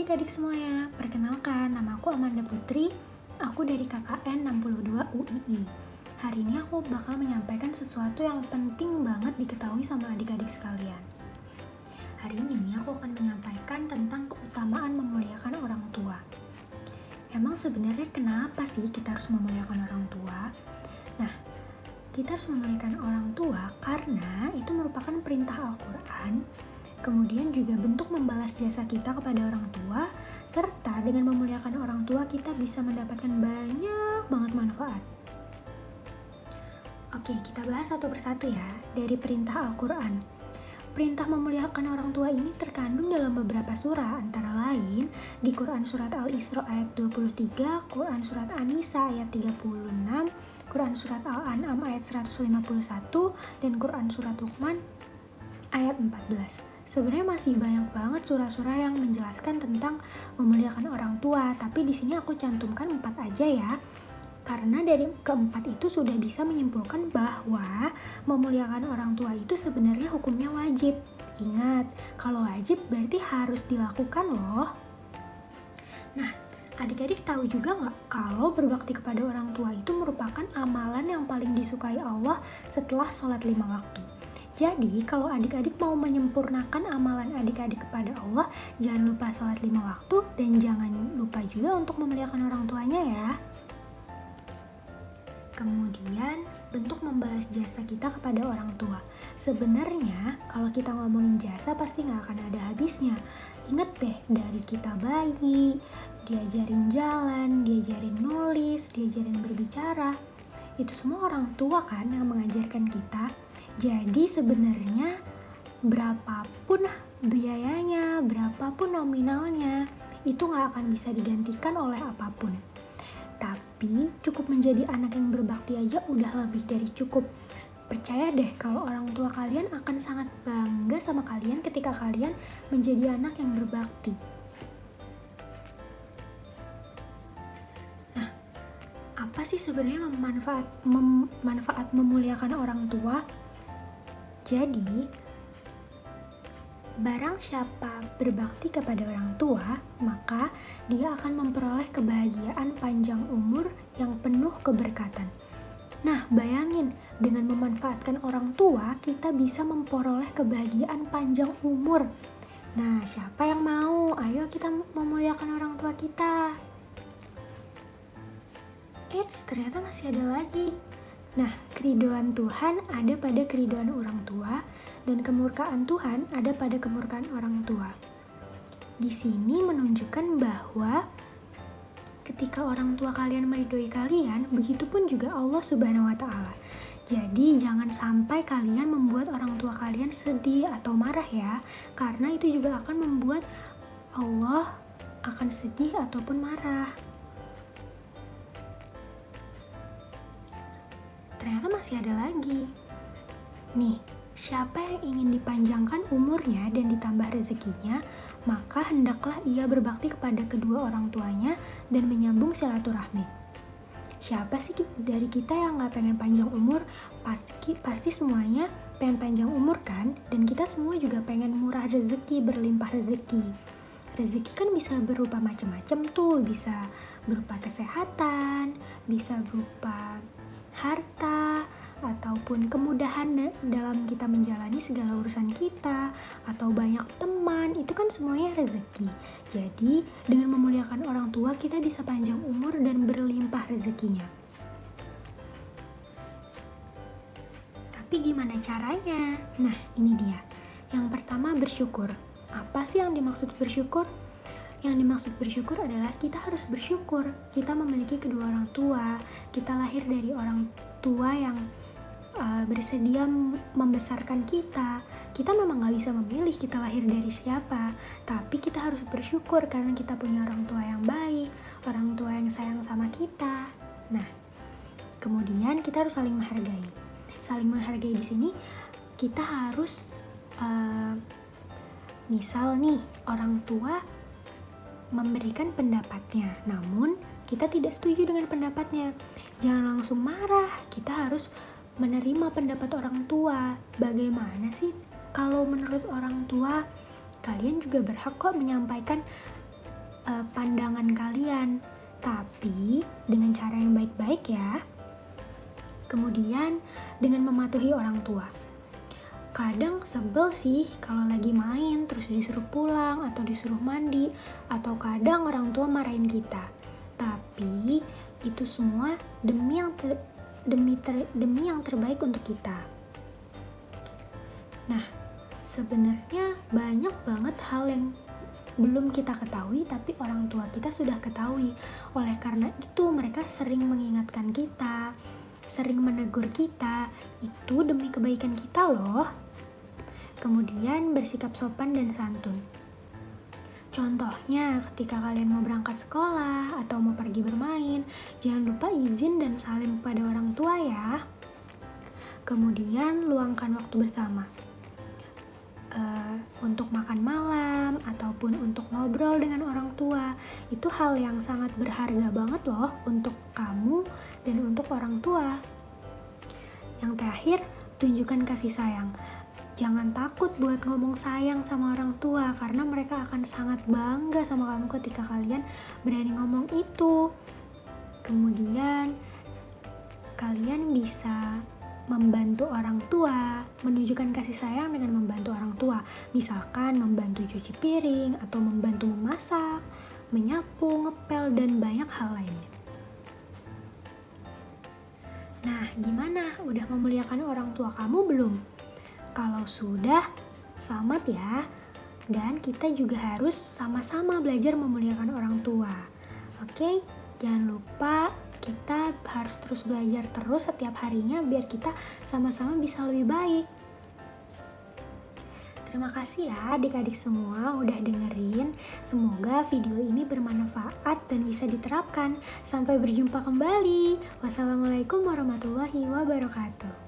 adik-adik semuanya, perkenalkan nama aku Amanda Putri, aku dari KKN 62 UII. Hari ini aku bakal menyampaikan sesuatu yang penting banget diketahui sama adik-adik sekalian. Hari ini aku akan menyampaikan tentang keutamaan memuliakan orang tua. Emang sebenarnya kenapa sih kita harus memuliakan orang tua? Nah, kita harus memuliakan orang tua karena itu merupakan perintah Al-Quran. Kemudian juga bentuk membalas jasa kita kepada orang tua, serta dengan memuliakan orang tua kita bisa mendapatkan banyak banget manfaat. Oke, kita bahas satu persatu ya, dari perintah Al-Quran. Perintah memuliakan orang tua ini terkandung dalam beberapa surah, antara lain di Quran Surat Al-Isra ayat 23, Quran Surat An-Nisa ayat 36, Quran Surat Al-An'am ayat 151, dan Quran Surat Luqman ayat 14. Sebenarnya masih banyak banget surah-surah yang menjelaskan tentang memuliakan orang tua, tapi di sini aku cantumkan 4 aja ya. Karena dari keempat itu sudah bisa menyimpulkan bahwa memuliakan orang tua itu sebenarnya hukumnya wajib. Ingat, kalau wajib berarti harus dilakukan loh. Nah, adik-adik tahu juga nggak kalau berbakti kepada orang tua itu merupakan amalan yang paling disukai Allah setelah sholat 5 waktu. Jadi, kalau adik-adik mau menyempurnakan amalan adik-adik kepada Allah, jangan lupa sholat 5 waktu dan jangan lupa juga untuk memuliakan orang tuanya ya. Kemudian, bentuk membalas jasa kita kepada orang tua. Sebenarnya, kalau kita ngomongin jasa pasti nggak akan ada habisnya. Ingat deh, dari kita bayi, diajarin jalan, diajarin nulis, diajarin berbicara. Itu semua orang tua kan yang mengajarkan kita. Jadi sebenarnya berapapun biayanya, berapapun nominalnya, itu nggak akan bisa digantikan oleh apapun. Tapi cukup menjadi anak yang berbakti aja udah lebih dari cukup. Percaya deh kalau orang tua kalian akan sangat bangga sama kalian ketika kalian menjadi anak yang berbakti. Nah, apa sih sebenarnya manfaat memuliakan orang tua? Jadi, barang siapa berbakti kepada orang tua, maka dia akan memperoleh kebahagiaan panjang umur yang penuh keberkatan. Nah, bayangin, dengan memanfaatkan orang tua, kita bisa memperoleh kebahagiaan panjang umur. Nah, siapa yang mau? Ayo kita memuliakan orang tua kita. Ternyata masih ada lagi. Nah, keriduan Tuhan ada pada keriduan orang tua, dan kemurkaan Tuhan ada pada kemurkaan orang tua. Di sini menunjukkan bahwa ketika orang tua kalian meridhoi kalian, begitupun juga Allah Subhanahu wa Ta'ala. Jadi jangan sampai kalian membuat orang tua kalian sedih atau marah ya, karena itu juga akan membuat Allah akan sedih ataupun marah. Ternyata masih ada lagi. Nih, siapa yang ingin dipanjangkan umurnya dan ditambah rezekinya, maka hendaklah ia berbakti kepada kedua orang tuanya dan menyambung silaturahmi. Siapa sih dari kita yang gak pengen panjang umur? Pasti semuanya pengen panjang umur kan? Dan kita semua juga pengen murah rezeki, berlimpah rezeki. Rezeki kan bisa berupa macam-macam tuh, bisa berupa kesehatan, bisa berupa harta, ataupun kemudahan dalam kita menjalani segala urusan kita, atau banyak teman, itu kan semuanya rezeki. Jadi, dengan memuliakan orang tua, kita bisa panjang umur dan berlimpah rezekinya. Tapi gimana caranya? Nah, ini dia. Yang pertama, bersyukur. Apa sih yang dimaksud bersyukur? Yang dimaksud bersyukur adalah kita harus bersyukur. Kita memiliki kedua orang tua, kita lahir dari orang tua yang bersedia membesarkan kita. Kita memang gak bisa memilih kita lahir dari siapa, tapi kita harus bersyukur karena kita punya orang tua yang baik, orang tua yang sayang sama kita. Nah, kemudian kita harus saling menghargai. Saling menghargai di sini kita harus misal nih, orang tua memberikan pendapatnya, namun kita tidak setuju dengan pendapatnya. Jangan langsung marah, kita harus menerima pendapat orang tua. Bagaimana sih kalau menurut orang tua? Kalian juga berhak kok menyampaikan pandangan kalian, tapi dengan cara yang baik-baik ya. Kemudian dengan mematuhi orang tua. Kadang sebel sih kalau lagi main terus disuruh pulang atau disuruh mandi, atau kadang orang tua marahin kita. Tapi itu semua demi yang terbaik untuk kita. Nah, sebenarnya banyak banget hal yang belum kita ketahui tapi orang tua kita sudah ketahui. Oleh karena itu mereka sering mengingatkan kita, sering menegur kita, itu demi kebaikan kita loh. Kemudian bersikap sopan dan santun. Contohnya ketika kalian mau berangkat sekolah atau mau pergi bermain, jangan lupa izin dan salim kepada orang tua ya. Kemudian luangkan waktu bersama. Untuk makan malam ataupun untuk ngobrol dengan orang tua, itu hal yang sangat berharga banget loh untuk kamu dan untuk orang tua. Yang terakhir, tunjukkan kasih sayang. Jangan takut buat ngomong sayang sama orang tua, karena mereka akan sangat bangga sama kamu ketika kalian berani ngomong itu. Kemudian kalian bisa membantu orang tua, menunjukkan kasih sayang dengan membantu orang tua. Misalkan membantu cuci piring, atau membantu memasak, menyapu, ngepel, dan banyak hal lainnya. Nah, gimana? Udah memuliakan orang tua kamu belum? Kalau sudah, selamat ya. Dan kita juga harus sama-sama belajar memuliakan orang tua. Oke? Jangan lupa kita harus terus belajar terus setiap harinya biar kita sama-sama bisa lebih baik. Terima kasih ya adik-adik semua udah dengerin. Semoga video ini bermanfaat dan bisa diterapkan. Sampai berjumpa kembali. Wassalamualaikum warahmatullahi wabarakatuh.